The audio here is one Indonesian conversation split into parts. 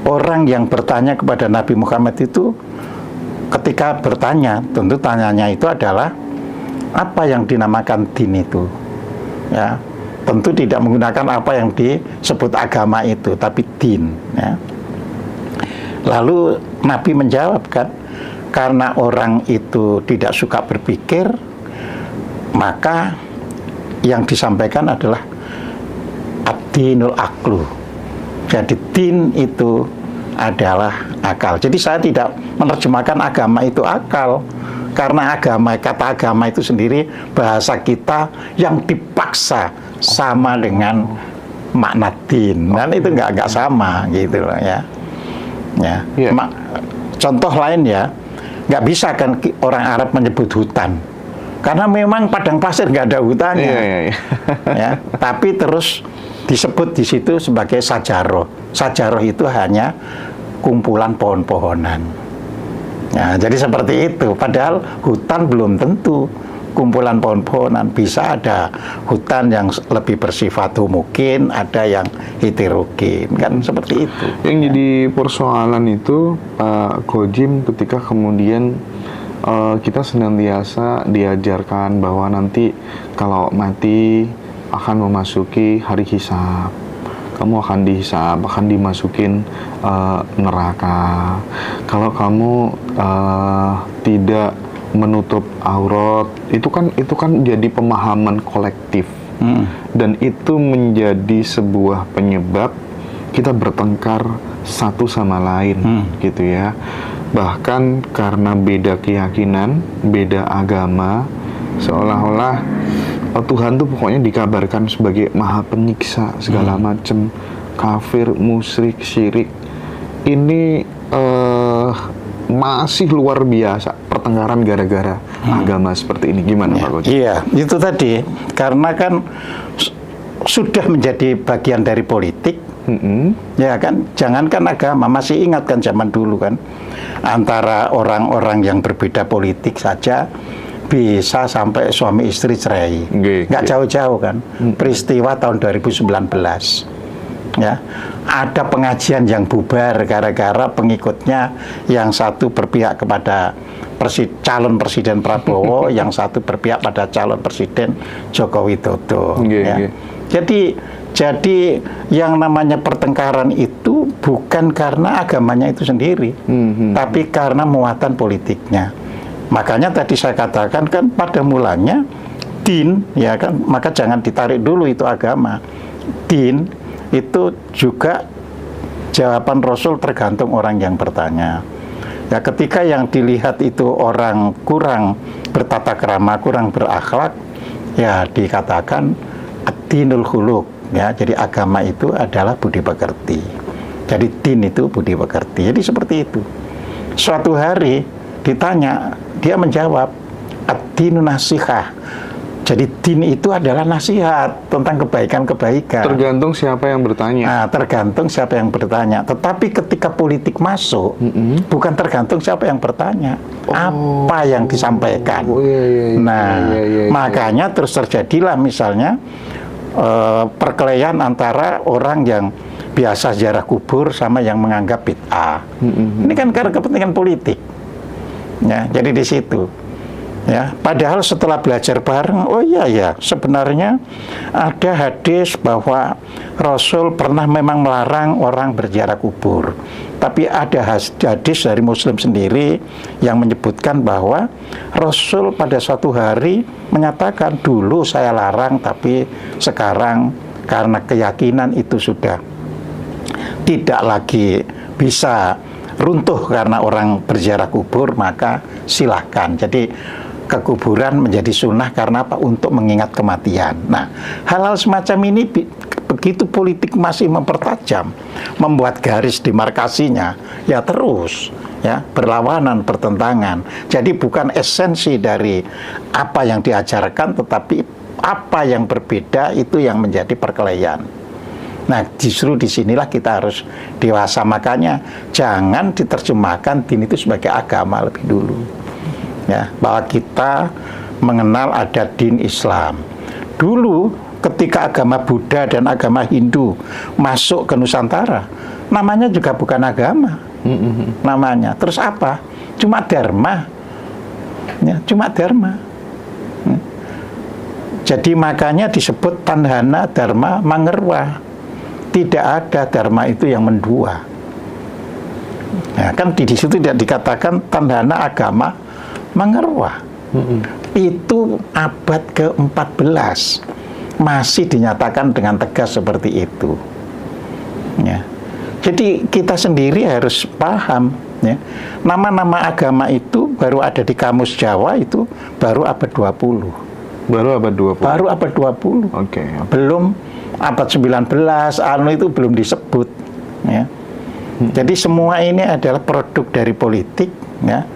orang yang bertanya kepada Nabi Muhammad itu ketika bertanya, tentu tanyanya itu adalah apa yang dinamakan din itu, ya. Tentu tidak menggunakan apa yang disebut agama itu, tapi din, ya. Lalu Nabi menjawab kan, karena orang itu tidak suka berpikir, maka yang disampaikan adalah ad-dinul aqlu. Jadi din itu adalah akal. Jadi saya tidak menerjemahkan agama itu akal, karena kata agama itu sendiri bahasa kita yang dipaksa sama dengan makna din, dan itu nggak sama gitu loh, ya. Contoh lain, ya, nggak bisa kan orang Arab menyebut hutan, karena memang padang pasir nggak ada hutannya, ya. Tapi terus disebut di situ sebagai sajaroh. Sajaroh itu hanya kumpulan pohon-pohonan. Nah, jadi seperti itu. Padahal hutan belum tentu kumpulan pohon-pohonan, bisa ada hutan yang lebih bersifat homogen, ada yang heterogen, kan seperti itu. Yang jadi persoalan itu Pak Gojim, ketika kemudian kita senantiasa diajarkan bahwa nanti kalau mati akan memasuki hari hisab, kamu akan dihisab, akan dimasukin neraka. Kalau kamu tidak menutup aurat, itu kan jadi pemahaman kolektif, dan itu menjadi sebuah penyebab kita bertengkar satu sama lain, gitu ya. Bahkan karena beda keyakinan, beda agama, seolah-olah Tuhan tuh pokoknya dikabarkan sebagai maha penyiksa segala macam, kafir, musyrik, syirik. Ini masih luar biasa pertengkaran gara-gara agama seperti ini. Gimana Pak Gojim? Iya, itu tadi, karena kan sudah menjadi bagian dari politik, ya kan. Jangankan agama, masih ingat kan zaman dulu kan, antara orang-orang yang berbeda politik saja bisa sampai suami istri cerai, nggak jauh-jauh kan. Peristiwa tahun 2019, ya, ada pengajian yang bubar gara-gara pengikutnya yang satu berpihak kepada calon presiden Prabowo, yang satu berpihak pada calon presiden Joko Widodo. Ya. Jadi yang namanya pertengkaran itu bukan karena agamanya itu sendiri, tapi karena muatan politiknya. Makanya tadi saya katakan kan pada mulanya din, ya kan, maka jangan ditarik dulu itu agama. Din itu juga jawaban Rasul tergantung orang yang bertanya. Ya, ketika yang dilihat itu orang kurang bertata krama, kurang berakhlak, ya dikatakan ad-dinul khuluq, ya. Jadi agama itu adalah budi pekerti. Jadi din itu budi pekerti. Jadi seperti itu. Suatu hari ditanya, dia menjawab ad-dinun nasihah. Jadi din itu adalah nasihat tentang kebaikan-kebaikan. Tergantung siapa yang bertanya. Nah, tergantung siapa yang bertanya. Tetapi ketika politik masuk, bukan tergantung siapa yang bertanya, apa yang disampaikan. Makanya terus terjadilah misalnya perkelahian antara orang yang biasa ziarah kubur sama yang menganggap bid'ah. Ini kan karena kepentingan politik. Ya, jadi di situ. Ya, padahal setelah belajar bareng, oh iya ya, sebenarnya ada hadis bahwa Rasul pernah memang melarang orang berziarah kubur. Tapi ada hadis dari Muslim sendiri yang menyebutkan bahwa Rasul pada suatu hari menyatakan, dulu saya larang, tapi sekarang karena keyakinan itu sudah tidak lagi bisa runtuh karena orang berziarah kubur, maka silahkan. Jadi kekuburan menjadi sunnah karena apa? Untuk mengingat kematian. Nah, hal-hal semacam ini begitu politik masih mempertajam, membuat garis demarkasinya, ya terus ya berlawanan, bertentangan. Jadi bukan esensi dari apa yang diajarkan, tetapi apa yang berbeda itu yang menjadi perkelahian. Nah, justru disinilah kita harus dewasa. Makanya jangan diterjemahkan din itu sebagai agama lebih dulu. Ya, bahwa kita mengenal ada din Islam. Dulu ketika agama Buddha dan agama Hindu masuk ke Nusantara, namanya juga bukan agama. Namanya. Terus apa? Cuma dharma. Ya, cuma dharma. Jadi makanya disebut tandhana dharma mangerwa. Tidak ada dharma itu yang mendua. Nah, kan di situ tidak dikatakan tandhana agama mangerwa. Itu abad ke-14 masih dinyatakan dengan tegas seperti itu. Ya. Jadi kita sendiri harus paham, ya. Nama-nama agama itu baru ada di kamus Jawa itu baru abad 20. Baru abad 20. Baru abad 20. Oke. Belum abad 19 itu belum disebut, ya. Jadi semua ini adalah produk dari politik, ya,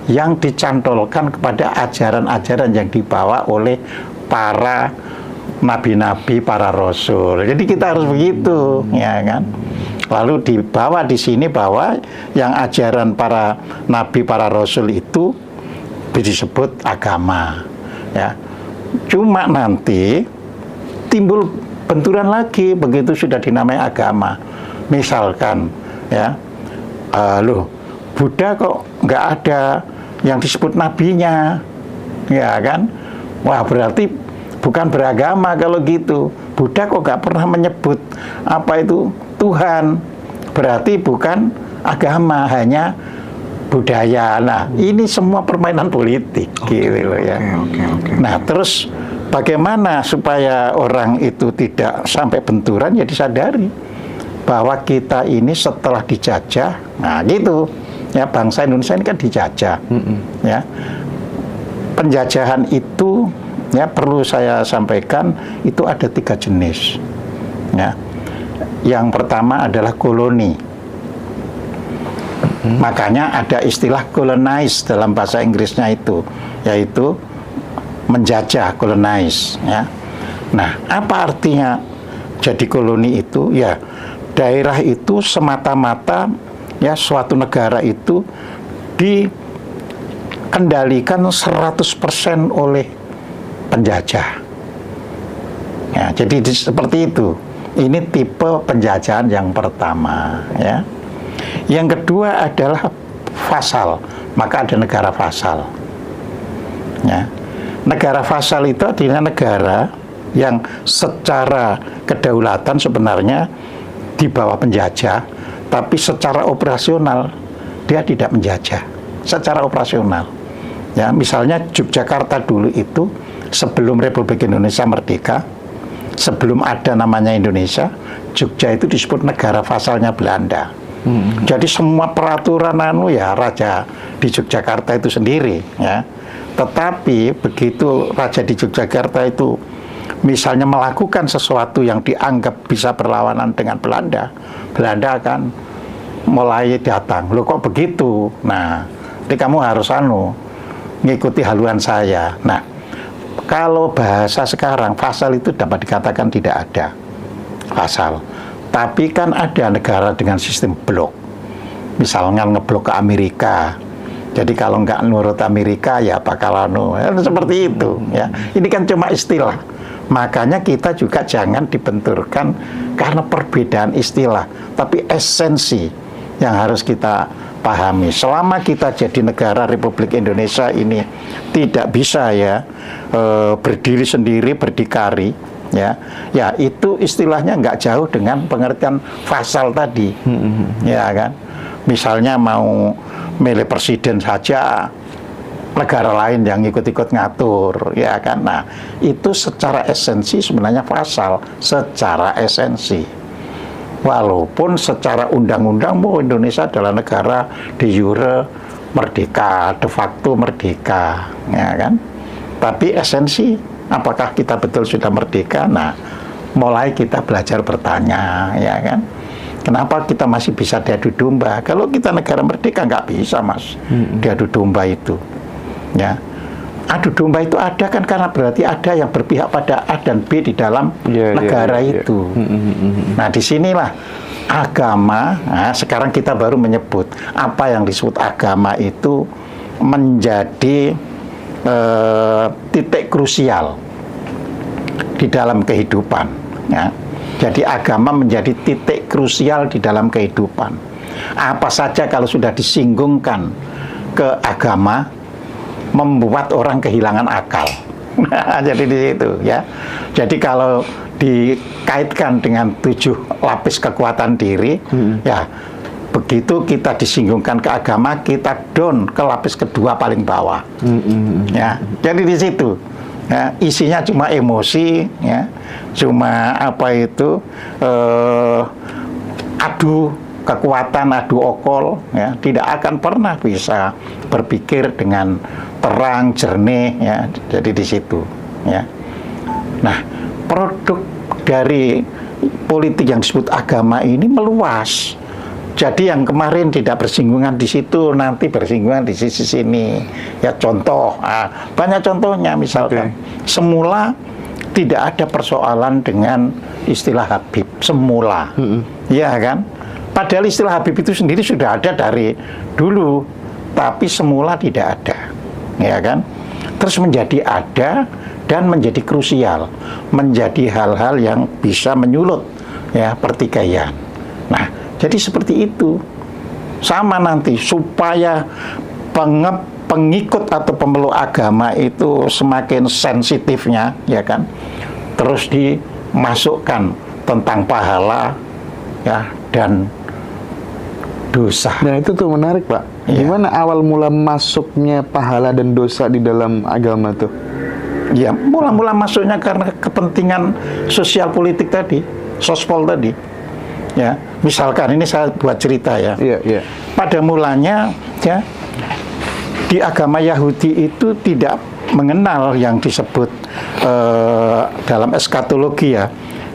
yang dicantolkan kepada ajaran-ajaran yang dibawa oleh para nabi-nabi, para rasul. Jadi kita harus begitu, ya kan? Lalu dibawa di sini bahwa yang ajaran para nabi, para rasul itu disebut agama, ya. Cuma nanti timbul benturan lagi begitu sudah dinamai agama. Misalkan, ya, loh, Buddha kok nggak ada yang disebut nabinya, ya kan? Wah, berarti bukan beragama kalau gitu. Buddha kok nggak pernah menyebut apa itu Tuhan, berarti bukan agama, hanya budaya. Nah, ini semua permainan politik, gitu loh, ya. Nah, terus bagaimana supaya orang itu tidak sampai benturan? Ya disadari bahwa kita ini setelah dijajah, nah gitu, ya, bangsa Indonesia ini kan dijajah, ya. Penjajahan itu, ya, perlu saya sampaikan, itu ada 3 jenis, ya. Yang pertama adalah koloni. Makanya ada istilah colonize dalam bahasa Inggrisnya itu, yaitu menjajah, colonize, ya. Nah, apa artinya jadi koloni itu? Ya, daerah itu semata-mata, ya, suatu negara itu dikendalikan 100% oleh penjajah. Ya, jadi seperti itu. Ini tipe penjajahan yang pertama, ya. Yang kedua adalah vasal, maka ada negara vasal. Ya. Negara vasal itu adalah negara yang secara kedaulatan sebenarnya di bawah penjajah, tapi secara operasional dia tidak menjajah. Secara operasional, ya, misalnya Yogyakarta dulu itu sebelum Republik Indonesia merdeka, sebelum ada namanya Indonesia, Jogja itu disebut negara vasalnya Belanda. Jadi semua peraturan ya raja di Yogyakarta itu sendiri, ya. Tetapi begitu raja di Yogyakarta itu misalnya melakukan sesuatu yang dianggap bisa berlawanan dengan Belanda, Belanda akan mulai datang. Loh, kok begitu? Nah, jadi kamu harus ngikuti haluan saya. Nah, kalau bahasa sekarang vasal itu dapat dikatakan tidak ada vasal. Tapi kan ada negara dengan sistem blok. Misalnya ngeblok ke Amerika. Jadi kalau nggak nurut Amerika ya bakal seperti itu, ya. Ini kan cuma istilah. Makanya kita juga jangan dibenturkan karena perbedaan istilah, tapi esensi yang harus kita pahami. Selama kita jadi negara Republik Indonesia ini tidak bisa, ya, berdiri sendiri, berdikari, ya, ya itu istilahnya nggak jauh dengan pengertian vasal tadi, ya kan. Misalnya mau milih presiden saja, negara lain yang ikut-ikut ngatur, ya kan. Nah, itu secara esensi sebenarnya vasal, secara esensi. Walaupun secara undang-undang Indonesia adalah negara de jure merdeka, de facto merdeka, ya kan. Tapi esensi, apakah kita betul sudah merdeka? Nah, mulai kita belajar bertanya, ya kan. Kenapa kita masih bisa diadu domba? Kalau kita negara merdeka nggak bisa, Mas, diadu domba itu, ya. Adu domba itu ada kan karena berarti ada yang berpihak pada A dan B di dalam negara itu. Nah, disinilah agama. Nah, sekarang kita baru menyebut apa yang disebut agama itu menjadi titik krusial di dalam kehidupan, ya. Jadi agama menjadi titik krusial di dalam kehidupan. Apa saja kalau sudah disinggungkan ke agama, membuat orang kehilangan akal. Jadi di situ ya. Jadi kalau dikaitkan dengan 7 lapis kekuatan diri, ya begitu kita disinggungkan ke agama, kita down ke lapis kedua paling bawah. Ya, jadi di situ. Ya, isinya cuma emosi, ya, cuma adu kekuatan, adu okol, ya, tidak akan pernah bisa berpikir dengan terang, jernih, ya. Jadi di situ, ya. Nah, produk dari politik yang disebut agama ini meluas. Jadi yang kemarin tidak bersinggungan di situ, nanti bersinggungan di sisi sini. Ya contoh, banyak contohnya misalkan. Semula tidak ada persoalan dengan istilah Habib. Semula, ya kan? Padahal istilah Habib itu sendiri sudah ada dari dulu, tapi semula tidak ada, ya kan? Terus menjadi ada dan menjadi krusial, menjadi hal-hal yang bisa menyulut, ya, pertikaian. Nah, jadi seperti itu. Sama nanti supaya pengikut atau pemeluk agama itu semakin sensitifnya, ya kan? Terus dimasukkan tentang pahala, ya, dan dosa. Nah itu tuh menarik, Pak. Ya. Gimana awal mula masuknya pahala dan dosa di dalam agama tuh? Ya, mula-mula masuknya karena kepentingan sosial politik tadi, sospol tadi. Ya, misalkan ini saya buat cerita ya. Iya. Pada mulanya, ya, di agama Yahudi itu tidak mengenal yang disebut dalam eskatologi, ya,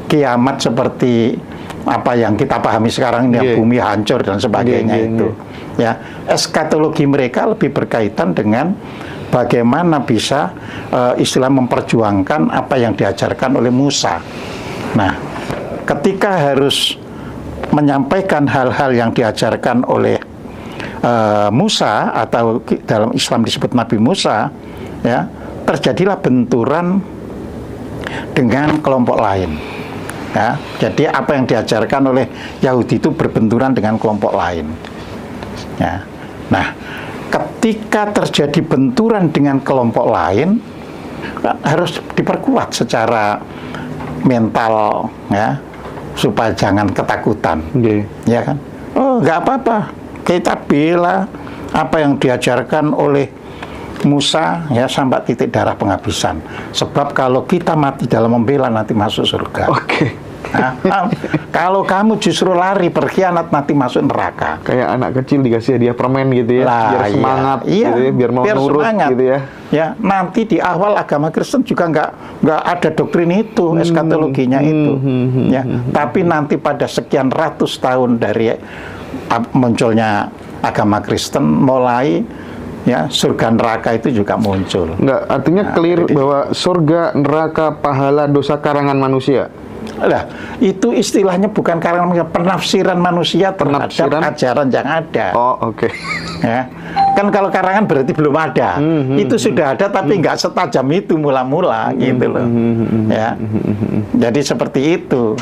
kiamat seperti apa yang kita pahami sekarang ini, bumi hancur dan sebagainya itu. Ya, eskatologi mereka lebih berkaitan dengan bagaimana bisa Islam memperjuangkan apa yang diajarkan oleh Musa. Nah, ketika harus menyampaikan hal-hal yang diajarkan oleh Musa, atau dalam Islam disebut Nabi Musa, ya, terjadilah benturan dengan kelompok lain. Ya, jadi apa yang diajarkan oleh Yahudi itu berbenturan dengan kelompok lain. Ya. Nah, ketika terjadi benturan dengan kelompok lain, harus diperkuat secara mental, ya, supaya jangan ketakutan, ya kan? Oh, nggak apa-apa, kita bela apa yang diajarkan oleh Musa, ya, sampai titik darah penghabisan. Sebab kalau kita mati dalam membela nanti masuk surga. Nah, kalau kamu justru lari berkhianat nanti masuk neraka. Kayak anak kecil dikasih hadiah permen gitu ya, biar semangat, iya, gitu ya, biar mau nurut gitu ya. Ya, nanti di awal agama Kristen juga nggak ada doktrin itu, eskatologinya itu. Ya, tapi nanti pada sekian ratus tahun dari munculnya agama Kristen, mulai, ya, surga neraka itu juga muncul. Nggak, artinya clear bahwa surga, neraka, pahala, dosa karangan manusia. Lah, itu istilahnya bukan karangan manusia, penafsiran manusia terhadap ajaran yang ada. Oh, oke. Ya, kan kalau karangan berarti belum ada. Itu sudah ada tapi nggak setajam itu mula-mula, gitu loh. Ya, jadi seperti itu.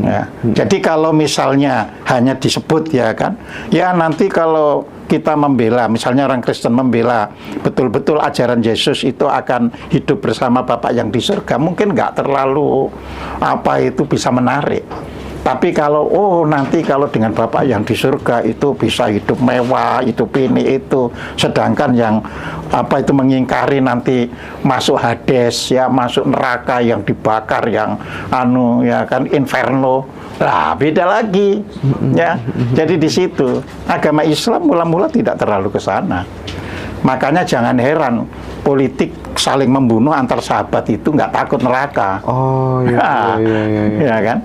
Ya. Jadi kalau misalnya hanya disebut, ya kan, ya nanti kalau kita membela, misalnya orang Kristen membela betul-betul ajaran Yesus itu akan hidup bersama Bapa yang di surga, mungkin nggak terlalu bisa menarik. Tapi kalau nanti kalau dengan Bapa yang di surga itu bisa hidup mewah, hidup ini itu, sedangkan yang itu mengingkari nanti masuk Hades, ya, masuk neraka yang dibakar, yang ya kan, inferno. Lah, beda lagi, ya. Jadi di situ agama Islam mula-mula tidak terlalu ke sana. Makanya jangan heran politik saling membunuh antar sahabat itu nggak takut neraka. Oh, iya. Ya kan?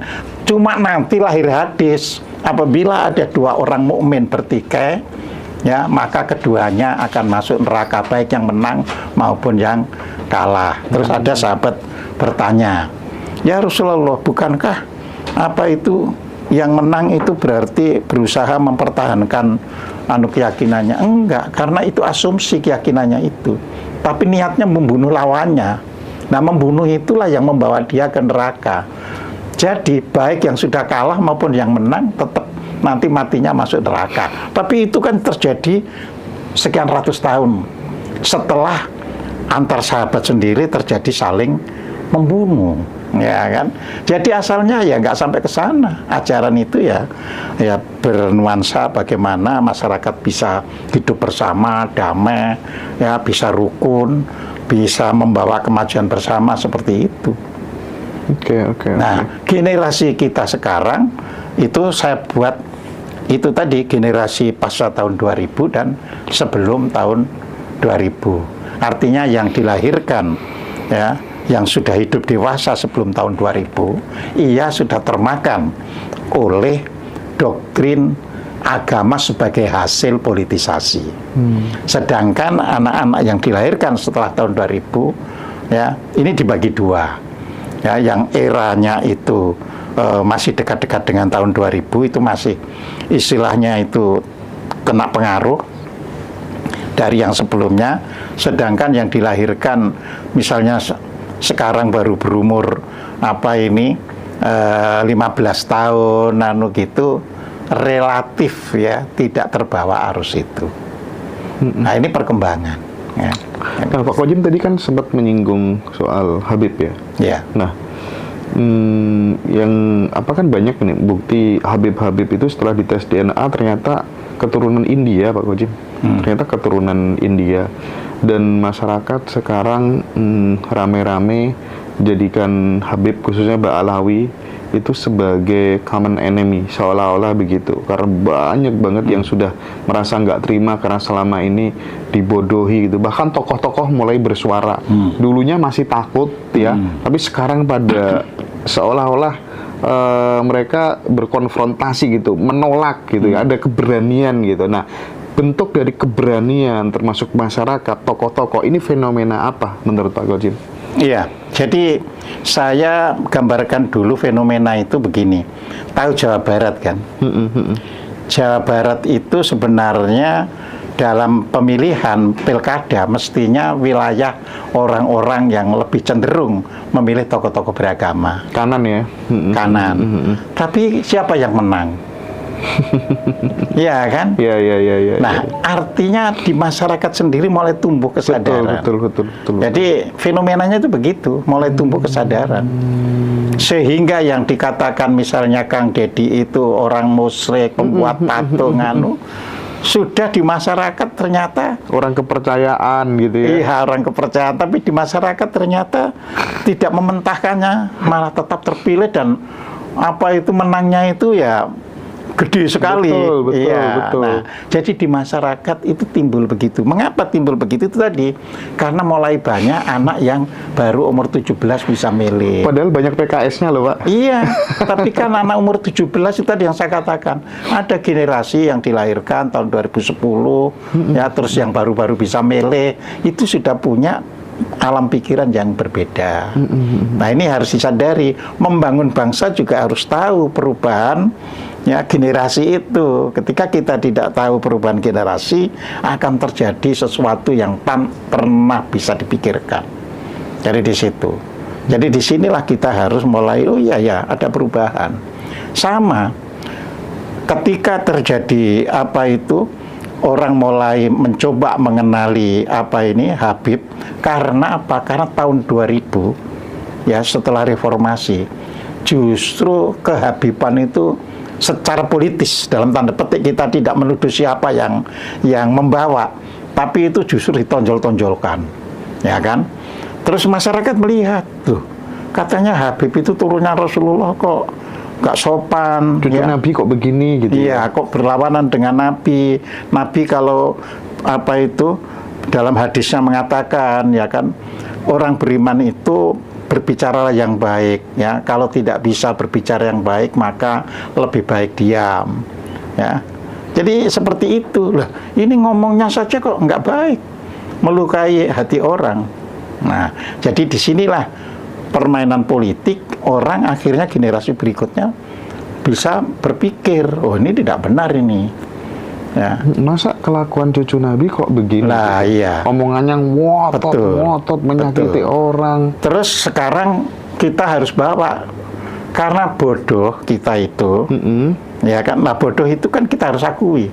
Cuma nanti lahir hadis, apabila ada 2 orang mukmin bertikai, ya, maka keduanya akan masuk neraka, baik yang menang maupun yang kalah. Terus ada sahabat bertanya, ya Rasulullah, bukankah itu yang menang itu berarti berusaha mempertahankan keyakinannya? Enggak, karena itu asumsi keyakinannya itu. Tapi niatnya membunuh lawannya. Nah, membunuh itulah yang membawa dia ke neraka. Jadi baik yang sudah kalah maupun yang menang tetap nanti matinya masuk neraka. Tapi itu kan terjadi sekian ratus tahun setelah antar sahabat sendiri terjadi saling membunuh, ya kan? Jadi asalnya ya nggak sampai ke sana. Ajaran itu ya bernuansa bagaimana masyarakat bisa hidup bersama, damai, ya bisa rukun, bisa membawa kemajuan bersama seperti itu. Oke. Nah, generasi kita sekarang itu saya buat itu tadi generasi pasca tahun 2000 dan sebelum tahun 2000. Artinya yang dilahirkan ya, yang sudah hidup dewasa sebelum tahun 2000, ia sudah termakan oleh doktrin agama sebagai hasil politisasi. Sedangkan anak-anak yang dilahirkan setelah tahun 2000 ya, ini dibagi dua. Ya, yang eranya itu masih dekat-dekat dengan tahun 2000 itu masih istilahnya itu kena pengaruh dari yang sebelumnya, sedangkan yang dilahirkan misalnya sekarang baru berumur 15 tahun gitu, relatif ya tidak terbawa arus itu. Nah, ini perkembangan ya. Nah, Pak Kojim tadi kan sempat menyinggung soal Habib ya. Ya. Nah, yang apa kan banyak nih bukti Habib itu setelah dites DNA ternyata keturunan India, Pak Kojim. Ternyata keturunan India, dan masyarakat sekarang rame-rame jadikan Habib khususnya Mbak Alawi itu sebagai common enemy, seolah-olah begitu, karena banyak banget yang sudah merasa nggak terima karena selama ini dibodohi gitu. Bahkan tokoh-tokoh mulai bersuara. Dulunya masih takut ya, tapi sekarang pada seolah-olah mereka berkonfrontasi gitu, menolak gitu ya, ada keberanian gitu. Nah, bentuk dari keberanian termasuk masyarakat, tokoh-tokoh ini fenomena apa menurut Pak Kojim? Iya, jadi saya gambarkan dulu fenomena itu begini. Tahu Jawa Barat kan? Jawa Barat itu sebenarnya dalam pemilihan pilkada mestinya wilayah orang-orang yang lebih cenderung memilih tokoh-tokoh beragama. Kanan ya? Kanan. Tapi siapa yang menang? Iya kan? Iya. Nah, artinya di masyarakat sendiri mulai tumbuh kesadaran. Betul. Jadi fenomenanya itu begitu, mulai tumbuh kesadaran. Sehingga yang dikatakan misalnya Kang Deddy itu orang musyrik, pembuat patung sudah di masyarakat ternyata orang kepercayaan gitu ya. Iya, orang kepercayaan, tapi di masyarakat ternyata tidak mementahkannya, malah tetap terpilih, dan apa itu menangnya itu ya gede sekali. Betul. Nah, jadi di masyarakat itu timbul begitu. Mengapa timbul begitu? Itu tadi karena mulai banyak anak yang baru umur 17 bisa milih. Padahal banyak PKS-nya loh, Pak. Iya, tapi kan anak umur 17 itu tadi yang saya katakan. Ada generasi yang dilahirkan tahun 2010 ya, terus yang baru-baru bisa milih itu sudah punya alam pikiran yang berbeda. Nah, ini harus disadari. Membangun bangsa juga harus tahu perubahan ya generasi itu. Ketika kita tidak tahu perubahan generasi, akan terjadi sesuatu yang tak pernah bisa dipikirkan. Jadi di situ. Jadi disinilah kita harus mulai, oh iya ada perubahan. Sama ketika terjadi orang mulai mencoba mengenali Habib, karena apa? Karena tahun 2000 ya, setelah reformasi, justru kehabiban itu secara politis, dalam tanda petik, kita tidak menuduh siapa yang membawa, tapi itu justru ditonjol-tonjolkan, ya kan? Terus masyarakat melihat, tuh katanya Habib itu turunnya Rasulullah kok nggak sopan, cucu ya. Nabi kok begini gitu. Iya, kok berlawanan dengan Nabi. Nabi kalau dalam hadisnya mengatakan ya kan, orang beriman itu berbicara yang baik ya. Kalau tidak bisa berbicara yang baik, maka lebih baik diam. Ya. Jadi seperti itu. Lah, ini ngomongnya saja kok nggak baik, melukai hati orang. Nah, jadi disinilah permainan politik, orang akhirnya generasi berikutnya bisa berpikir, oh ini tidak benar ini. Ya. Masa kelakuan cucu Nabi kok begini? Lah iya. Omongannya ngotot, menyakiti orang. Terus sekarang kita harus bawa karena bodoh kita itu, ya kan, nah bodoh itu kan kita harus akui.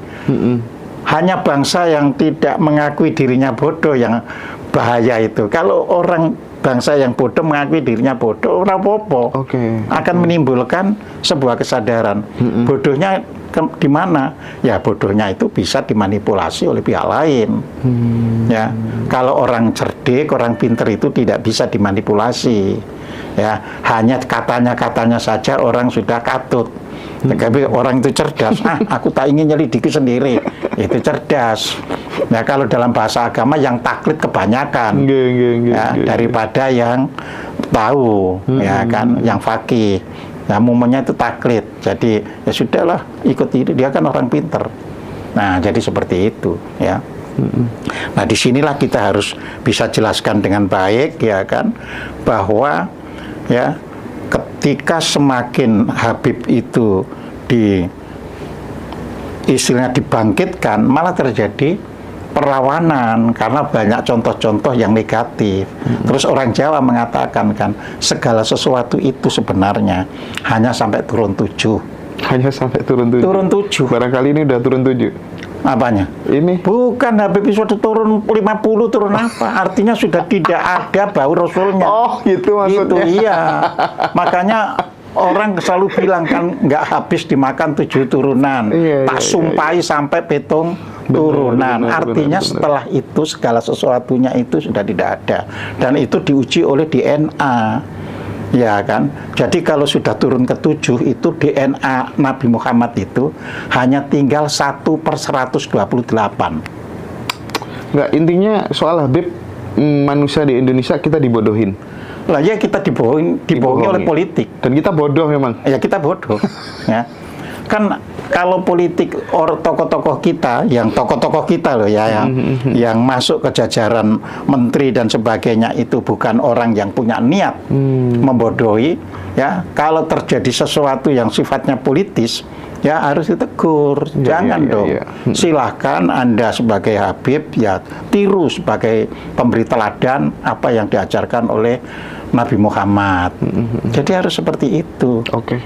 Hanya bangsa yang tidak mengakui dirinya bodoh yang bahaya itu. Kalau orang bangsa yang bodoh mengakui dirinya bodoh, ora apa-apa. Akan menimbulkan sebuah kesadaran. Bodohnya di mana? Ya bodohnya itu bisa dimanipulasi oleh pihak lain. Ya, kalau orang cerdik, orang pinter itu tidak bisa dimanipulasi. Ya, hanya katanya saja orang sudah katut. Tapi orang itu cerdas. Aku tak ingin nyelidiki sendiri. Itu cerdas. Nah, kalau dalam bahasa agama yang taklid kebanyakan, ya, daripada yang tahu, ya kan, yang fakih. Nah, momennya itu taklid. Jadi ya sudahlah, ikut ini, dia kan orang pinter. Nah, jadi seperti itu, ya. Nah, disinilah kita harus bisa jelaskan dengan baik, ya kan, bahwa ya ketika semakin Habib itu istilahnya dibangkitkan, malah terjadi perlawanan karena banyak contoh-contoh yang negatif. Terus orang Jawa mengatakan kan, segala sesuatu itu sebenarnya hanya sampai turun 7. Hanya sampai turun 7. Turun 7. Barangkali ini udah turun 7. Apanya? Ini? Bukan, Habib sudah turun 50, turun apa? Artinya sudah tidak ada bau Rasulnya. Oh, gitu maksudnya. Gitu, iya. Makanya orang selalu bilang kan, nggak habis dimakan 7 turunan. Tak sumpai sampai petung turunan. Artinya setelah itu segala sesuatunya itu sudah tidak ada. Dan itu diuji oleh DNA. Ya kan, jadi kalau sudah turun ke 7 itu DNA Nabi Muhammad itu hanya tinggal 1/128. Nggak, intinya soal Habib, manusia di Indonesia kita dibodohin. Lah ya, kita dibohongi oleh politik. Dan kita bodoh memang. Ya kita bodoh. Ya. Kan kalau politik tokoh-tokoh kita, yang tokoh-tokoh kita loh ya, yang masuk ke jajaran menteri dan sebagainya itu bukan orang yang punya niat membodohi, ya. Kalau terjadi sesuatu yang sifatnya politis, ya harus ditegur. Jangan dong. Silahkan Anda sebagai Habib ya tiru sebagai pemberi teladan apa yang diajarkan oleh Nabi Muhammad. Jadi harus seperti itu. Oke.